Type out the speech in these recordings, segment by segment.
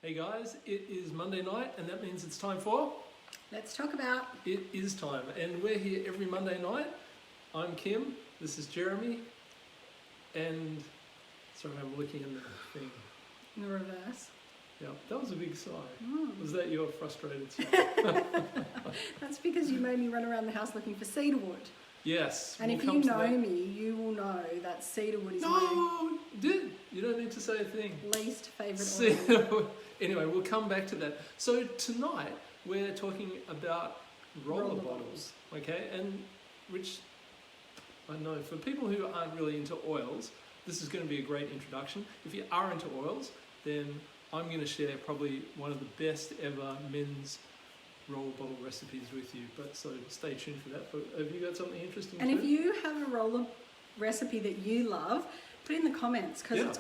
Hey guys, it is Monday night and that means it's time for... Let's talk about... It is time and we're here every Monday night. I'm Kim, this is Jeremy, and... Sorry, I'm looking in the thing. In the reverse. Yeah, that was a big sigh. Mm. Was that your frustrated sigh? That's because you made me run around the house looking for cedarwood. Yes. And if you know me, you will know that cedarwood is my You don't need to say a thing. least favourite oil. Anyway, we'll come back to that. So tonight we're talking about roller bottles, okay? And which I know for people who aren't really into oils, this is going to be a great introduction. If you are into oils, then I'm going to share probably one of the best ever men's roller bottle recipes with you. But so stay tuned for that. But have you got something interesting? And if you have a roller recipe that you love, put it in the comments because it's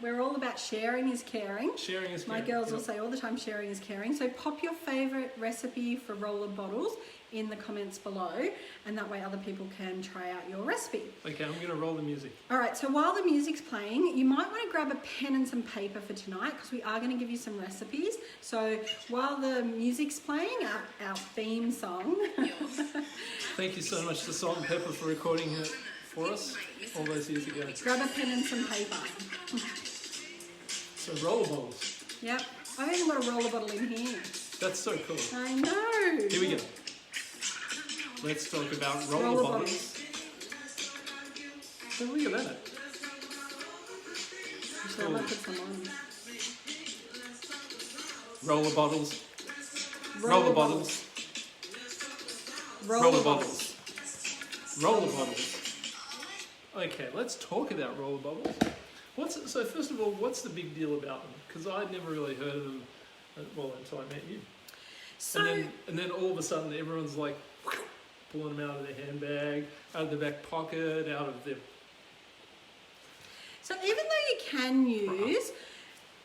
we're all about sharing is caring. Sharing is caring. My girls will say all the time sharing is caring. So pop your favourite recipe for roller bottles in the comments below, and that way other people can try out your recipe. Okay, I'm going to roll the music. All right, so while the music's playing, you might want to grab a pen and some paper for tonight because we are going to give you some recipes. So while the music's playing, our theme song. Thank you so much to Salt and Pepper for recording it for us all those years ago. Grab a pen and some paper. So roller bottles. Yep, I've even got a roller bottle in here. That's so cool. I know. Here we go. Let's talk about roller bottles. So look at that. Actually, I might put some on. Roller bottles. Roller bottles. Roller bottles. Roller bottles. Okay, let's talk about roller bottles. So first of all, what's the big deal about them? Because I'd never really heard of them, until I met you. So, and then all of a sudden, everyone's like pulling them out of their handbag, out of their back pocket, out of their... So even though you can use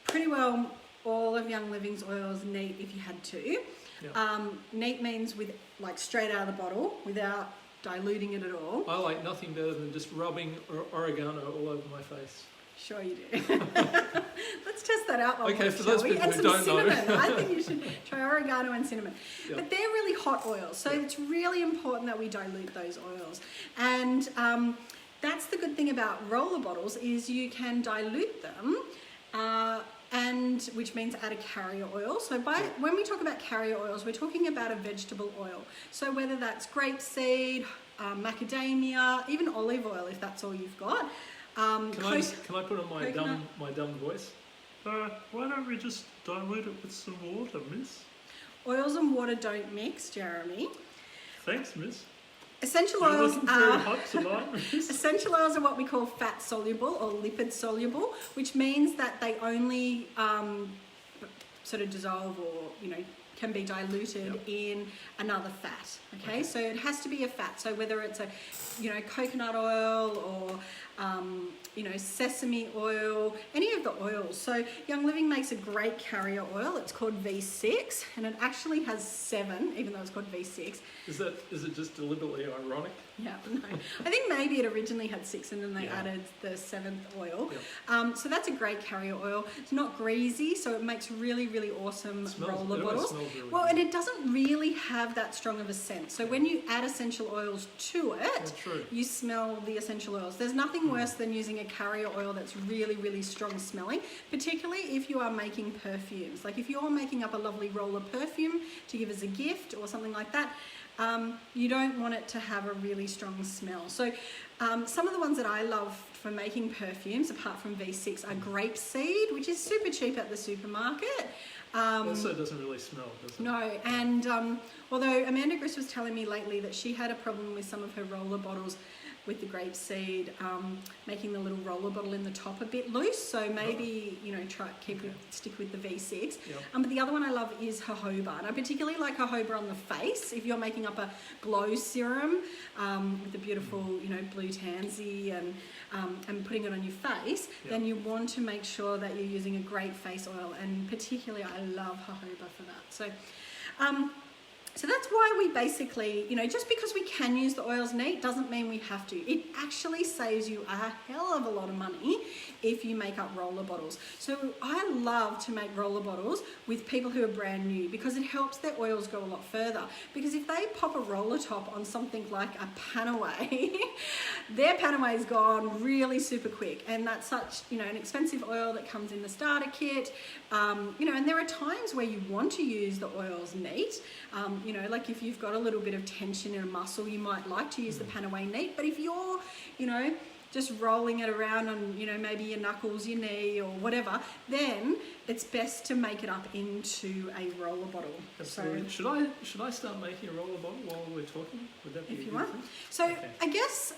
pretty well all of Young Living's oils neat if you had to, neat means with straight out of the bottle without diluting it at all. I like nothing better than just rubbing oregano all over my face. Sure you do. Let's test that out. Okay, for those people who don't know. I think you should try oregano and cinnamon. Yep. But they're really hot oils, so it's really important that we dilute those oils. And that's the good thing about roller bottles is you can dilute them, and which means add a carrier oil. So when we talk about carrier oils, we're talking about a vegetable oil. So whether that's grapeseed, macadamia, even olive oil if that's all you've got. Can I put on my dumb voice? Why don't we just dilute it with some water, miss? Oils and water don't mix, Jeremy. Thanks, miss. Essential oils are what we call fat soluble or lipid soluble, which means that they only sort of dissolve or can be diluted in another fat. Okay, so it has to be a fat. So whether it's a coconut oil or sesame oil, any of the oils. So Young Living makes a great carrier oil. It's called V6, and it actually has 7, even though it's called V6. Is it just deliberately ironic? Yeah, no. I think maybe it originally had 6 and then they added the 7th oil. Yep. So that's a great carrier oil. It's not greasy, so it makes really, really awesome roller bottles. And it doesn't really have that strong of a scent. So when you add essential oils to it, you smell the essential oils. There's nothing worse than using a carrier oil that's really, really strong smelling, particularly if you are making perfumes. Like if you're making up a lovely roller perfume to give as a gift or something like that, you don't want it to have a really strong smell. So some of the ones that I love for making perfumes, apart from V6, are grapeseed, which is super cheap at the supermarket. Also doesn't really smell, does it? No, and although Amanda Griss was telling me lately that she had a problem with some of her roller bottles with the grapeseed, making the little roller bottle in the top a bit loose. So maybe stick with the V6. Yep. But the other one I love is jojoba. And I particularly like jojoba on the face. If you're making up a glow serum with the beautiful blue tansy and putting it on your face, then you want to make sure that you're using a great face oil. And particularly, I love jojoba for that. So. So that's why we basically, just because we can use the oils neat doesn't mean we have to. It actually saves you a hell of a lot of money if you make up roller bottles. So I love to make roller bottles with people who are brand new because it helps their oils go a lot further. Because if they pop a roller top on something like a Panaway, their Panaway is gone really super quick. And that's such, an expensive oil that comes in the starter kit. And there are times where you want to use the oils neat. Like if you've got a little bit of tension in a muscle, you might like to use the Panaway neat. But if you're, just rolling it around on, maybe your knuckles, your knee or whatever, then it's best to make it up into a roller bottle. Absolutely. So, should I start making a roller bottle while we're talking? Would that be if you want? thing? So okay. I guess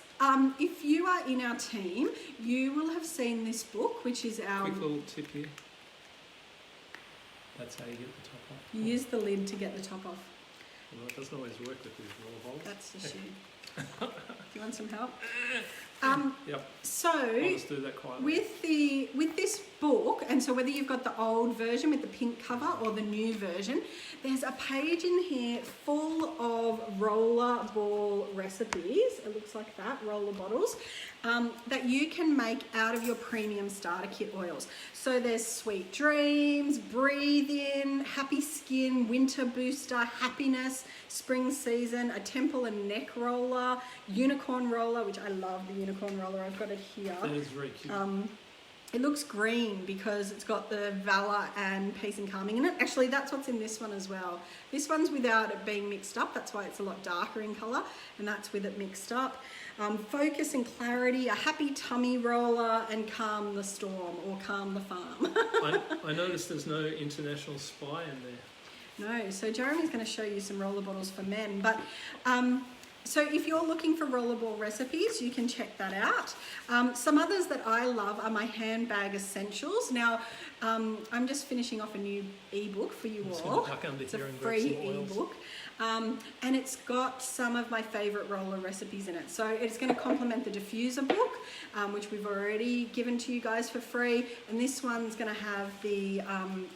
if you are in our team, you will have seen this book, which is our... Quick little tip here. That's how you get the top off. You use the lid to get the top off. Well, it doesn't always work with these roller bottles. That's the shoe. Do you want some help? Yep. So I'll just do that quietly. with this book, and so whether you've got the old version with the pink cover or the new version, there's a page in here full of roller ball recipes. It looks like that, roller bottles, that you can make out of your premium starter kit oils. So there's Sweet Dreams, Breathe In, Happy Skin, Winter Booster, Happiness, Spring Season, a Temple and Neck Roller, Unicorn Roller, which I love the Unicorn Roller. I've got it here. That is very cute. It looks green because it's got the Valor and Peace and Calming in it. Actually, that's what's in this one as well. This one's without it being mixed up. That's why it's a lot darker in colour, and that's with it mixed up. Focus and Clarity, a Happy Tummy Roller, and Calm the Storm, or Calm the Farm. I noticed there's no International Spy in there. No, so Jeremy's going to show you some roller bottles for men. But so if you're looking for rollerball recipes, you can check that out. Some others that I love are my handbag essentials. Now, I'm just finishing off a new ebook for you all. It's a free ebook. And it's got some of my favourite roller recipes in it. So it's going to complement the diffuser book, which we've already given to you guys for free. And this one's going to have the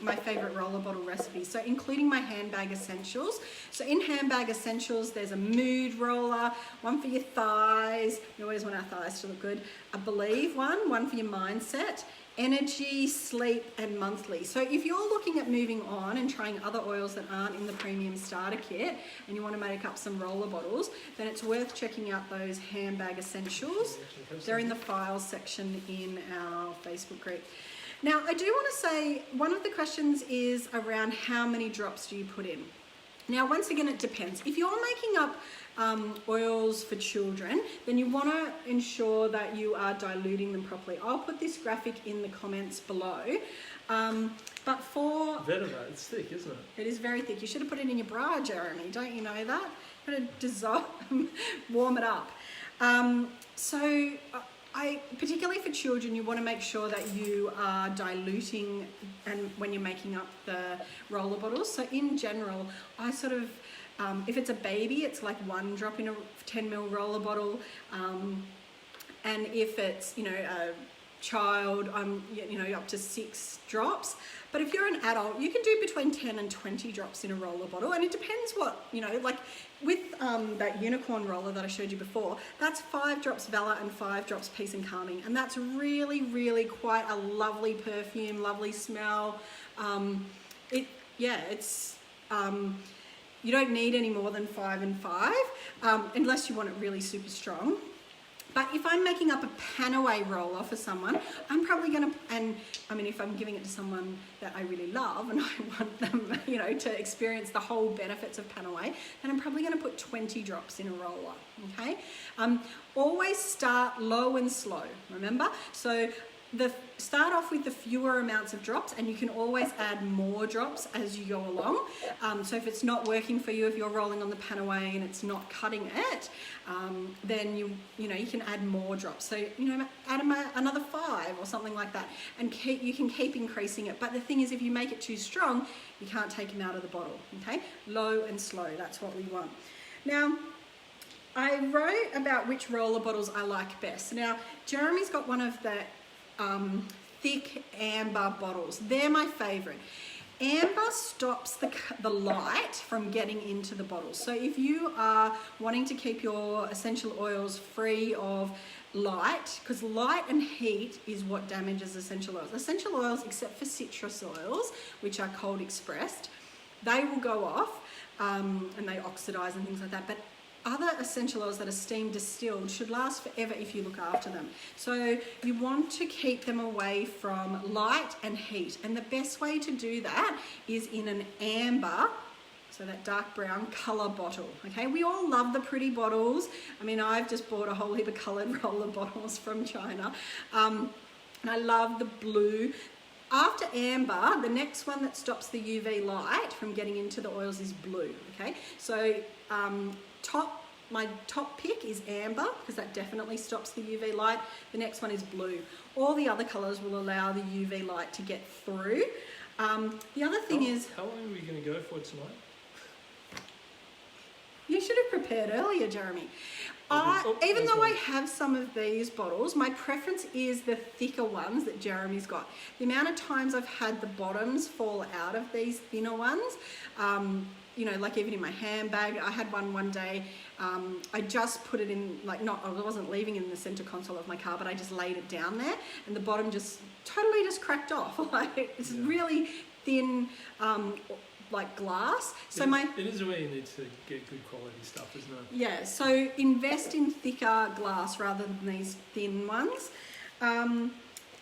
my favourite roller bottle recipes, so including my handbag essentials. So in handbag essentials, there's a mood roller, one for your thighs. We always want our thighs to look good. A believe one for your mindset. Energy, sleep, and monthly. So if you're looking at moving on and trying other oils that aren't in the premium starter kit and you want to make up some roller bottles, then it's worth checking out those handbag essentials. They're in the files section in our Facebook group. Now, I do want to say one of the questions is around how many drops do you put in? Now, once again, it depends. If you're making up oils for children, then you want to ensure that you are diluting them properly. I'll put this graphic in the comments below. But for... Vetiver, it's thick, isn't it? It is very thick. You should have put it in your bra, Jeremy. Don't you know that? You've got to dissolve, warm it up. Particularly for children, you want to make sure that you are diluting and when you're making up the roller bottles. So in general, I sort of, if it's a baby, it's like 1 drop in a 10 ml roller bottle. And if it's, a child, up to 6 drops. But if you're an adult, you can do between 10 and 20 drops in a roller bottle. And it depends what, like with that unicorn roller that I showed you before, that's 5 drops Valor and 5 drops Peace and Calming. And that's really, really quite a lovely perfume, lovely smell. You don't need any more than 5 and 5, unless you want it really super strong. But if I'm making up a Panaway roller for someone, I'm probably going to, if I'm giving it to someone that I really love and I want them, to experience the whole benefits of Panaway, then I'm probably going to put 20 drops in a roller, okay? Always start low and slow, remember? So start off with the fewer amounts of drops, and you can always add more drops as you go along. So if it's not working for you, if you're rolling on the Panaway and it's not cutting it, then you can add more drops. So add another 5 or something like that, and you can keep increasing it. But the thing is, if you make it too strong, you can't take them out of the bottle. Okay, low and slow. That's what we want. Now, I wrote about which roller bottles I like best. Now, Jeremy's got one of the thick amber bottles. They're my favorite. Amber stops the light from getting into the bottle. So if you are wanting to keep your essential oils free of light, because light and heat is what damages essential oils. Essential oils, except for citrus oils, which are cold expressed, they will go off and they oxidize and things like that. But other essential oils that are steam distilled should last forever if you look after them. So you want to keep them away from light and heat. And the best way to do that is in an amber, so that dark brown colour bottle. Okay, we all love the pretty bottles. I mean, I've just bought a whole heap of coloured roller bottles from China. And I love the blue. After amber, the next one that stops the UV light from getting into the oils is blue. Okay, so my top pick is amber, because that definitely stops the UV light. The next one is blue. All the other colours will allow the UV light to get through. The other thing is... How long are we going to go for tonight? You should have prepared earlier, Jeremy. Even though I have some of these bottles, my preference is the thicker ones that Jeremy's got. The amount of times I've had the bottoms fall out of these thinner ones, you know, like even in my handbag. I had one day, I just put it in, like, I wasn't leaving it in the center console of my car, but I just laid it down there and the bottom just totally just cracked off. Like, it's really thin, like glass. So it is where you need to get good quality stuff, isn't it? Yeah, so invest in thicker glass rather than these thin ones. And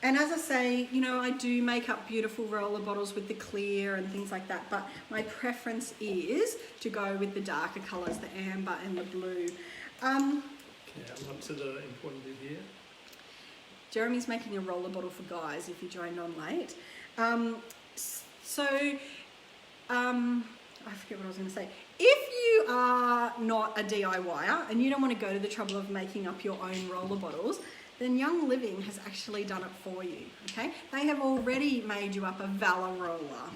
as I say, you know, I do make up beautiful roller bottles with the clear and things like that, but my preference is to go with the darker colours, the amber and the blue. Okay, I'm up to the important bit here. Jeremy's making a roller bottle for guys if you joined on late. I forget what I was going to say. If you are not a DIYer and you don't want to go to the trouble of making up your own roller bottles, then Young Living has actually done it for you, okay? They have already made you up a Valor roller,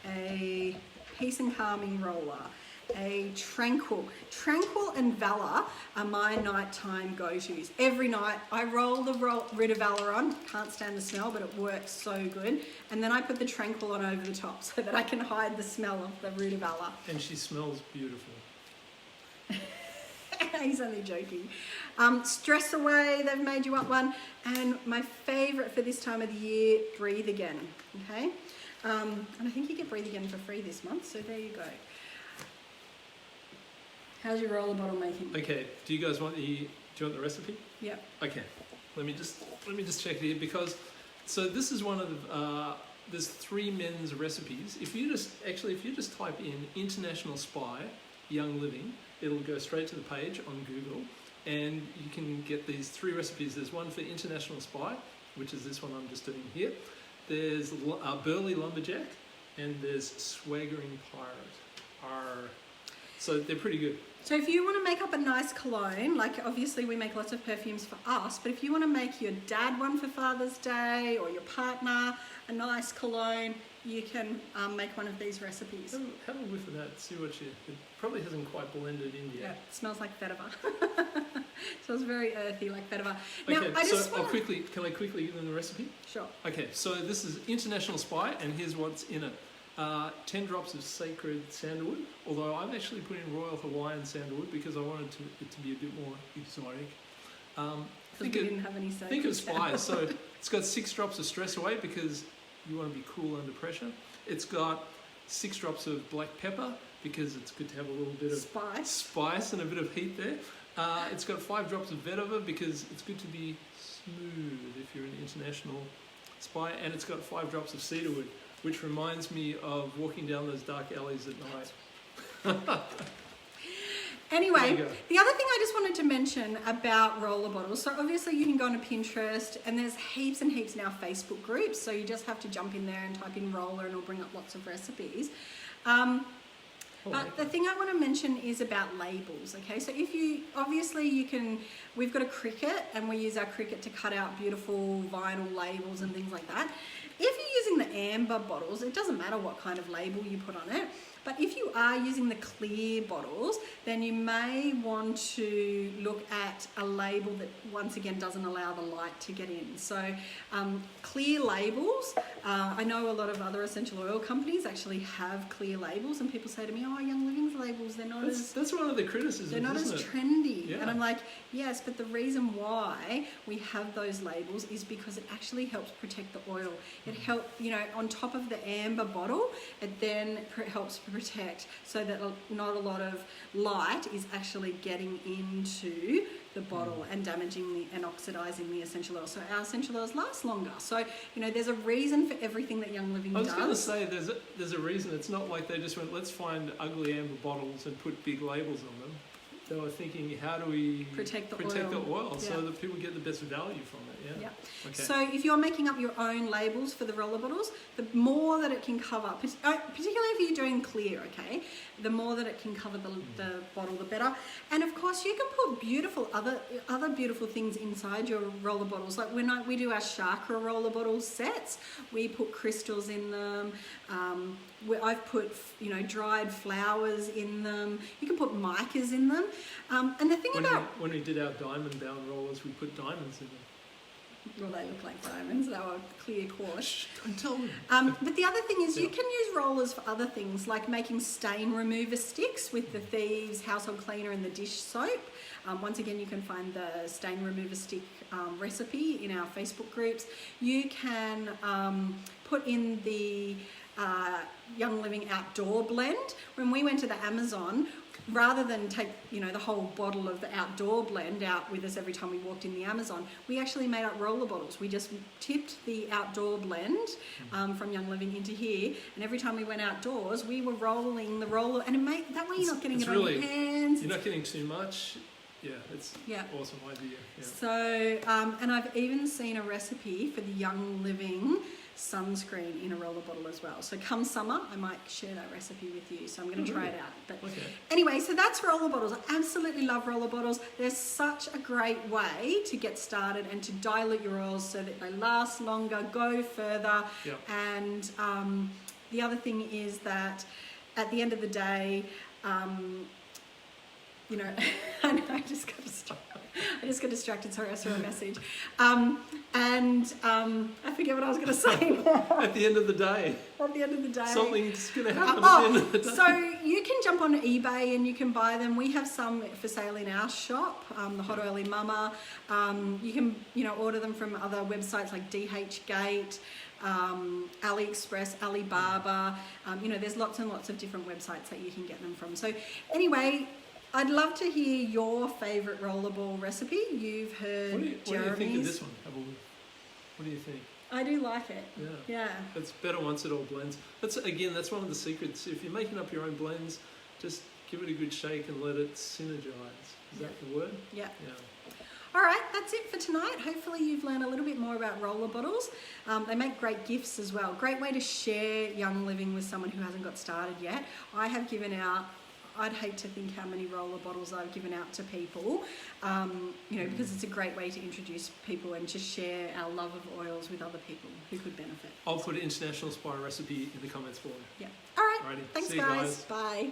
a Peace and Calming roller, a Tranquil. Tranquil and Valor are my nighttime go-tos. Every night I roll the Rita Valor on, can't stand the smell, but it works so good. And then I put the Tranquil on over the top so that I can hide the smell of the Rita Valor. And she smells beautiful. He's only joking. Stress Away, they've made you up one. And my favourite for this time of the year, Breathe Again, okay? And I think you get Breathe Again for free this month, so there you go. How's your roller bottle making? Okay, do you want the recipe? Yep. Okay, let me just check here, because so this is one of the there's 3 men's recipes. If you just type in International Spy Young Living, it'll go straight to the page on Google, and you can get these 3 recipes. There's one for International Spy, which is this one I'm just doing here. There's Burly Lumberjack, and there's Swaggering Pirate. So they're pretty good. So if you want to make up a nice cologne, like obviously we make lots of perfumes for us, but if you want to make your dad one for Father's Day or your partner a nice cologne, you can make one of these recipes. Have a whiff of that, see what it probably hasn't quite blended in yet. Yeah, it smells like vetiver. Smells very earthy, like vetiver. Now, okay, can I quickly give them the recipe? Sure. Okay, so this is International Spy, and here's what's in it. 10 drops of sacred sandalwood, although I've actually put in Royal Hawaiian sandalwood because I wanted it to be a bit more exotic. Think of spice. So it's got 6 drops of Stress Away because you want to be cool under pressure. It's got 6 drops of black pepper because it's good to have a little bit of spice and a bit of heat there. It's got 5 drops of vetiver because it's good to be smooth if you're an international spy, and it's got 5 drops of cedarwood, which reminds me of walking down those dark alleys at night. Anyway, the other thing I just wanted to mention about roller bottles, so obviously you can go onto Pinterest, and there's heaps and heaps now Facebook groups, so you just have to jump in there and type in roller and it'll bring up lots of recipes. But the thing I want to mention is about labels, okay? So we've got a Cricut, and we use our Cricut to cut out beautiful vinyl labels and things like that. If you're using the amber bottles, it doesn't matter what kind of label you put on it. But if you are using the clear bottles, then you may want to look at a label that once again doesn't allow the light to get in. So clear labels, I know a lot of other essential oil companies actually have clear labels, and people say to me, oh, Young Living's labels, they're not that's one of the criticisms, they're not as isn't it? trendy. Yeah. And I'm like, yes, but the reason why we have those labels is because it actually helps protect the oil. It helps, on top of the amber bottle, it then helps protect so that not a lot of light is actually getting into the bottle and damaging and oxidizing the essential oil. So our essential oils last longer. So, there's a reason for everything that Young Living does. I was going to say, there's a reason. It's not like they just went, let's find ugly amber bottles and put big labels on them. They were thinking, how do we protect the oil so that people get the best value from it? Yeah. Okay. So if you're making up your own labels for the roller bottles, the more that it can cover, particularly if you're doing clear, okay, the more that it can cover the bottle, the better. And of course, you can put beautiful other beautiful things inside your roller bottles. Like when we do our chakra roller bottle sets, we put crystals in them. I've put dried flowers in them. You can put micas in them. And the thing when we did our diamond bound rollers, we put diamonds in them. Well, they look like diamonds. They were clear quartz. Shh, don't tell them. But the other thing is you can use rollers for other things, like making stain remover sticks with the Thieves household cleaner and the dish soap. Once again, you can find the stain remover stick recipe in our Facebook groups. You can put in the Young Living outdoor blend. When we went to the Amazon, rather than take the whole bottle of the outdoor blend out with us every time we walked in the Amazon, we actually made up roller bottles. We just tipped the outdoor blend from Young Living into here, and every time we went outdoors, we were rolling the roller, and that way you're not getting it on your hands. You're not getting too much. Yeah, it's awesome idea. Yeah. So, and I've even seen a recipe for the Young Living sunscreen in a roller bottle as well. So come summer, I might share that recipe with you. So I'm going to try it out. But anyway, so that's roller bottles. I absolutely love roller bottles. They're such a great way to get started and to dilute your oils so that they last longer, go further. Yep. And the other thing is that at the end of the day, I just got distracted. Sorry, I saw a message. I forget what I was going to say now. At the end of the day. Something's going to happen at the end of the day. So you can jump on eBay and you can buy them. We have some for sale in our shop, the Hot Oily Mama. You can, order them from other websites like DHgate, AliExpress, Alibaba. There's lots and lots of different websites that you can get them from. So anyway, I'd love to hear your favourite rollerball recipe. You've heard Jeremy's. What do you think of this one? What do you think? I do like it. Yeah. It's better once it all blends. That's one of the secrets. If you're making up your own blends, just give it a good shake and let it synergize. Is that the word? Yeah. All right, that's it for tonight. Hopefully you've learned a little bit more about roller bottles. They make great gifts as well. Great way to share Young Living with someone who hasn't got started yet. I have given out, I'd hate to think how many roller bottles I've given out to people, because it's a great way to introduce people and just share our love of oils with other people who could benefit. I'll put an International Spy recipe in the comments below. Yeah. All right. Alrighty. Thanks, See you guys. Bye.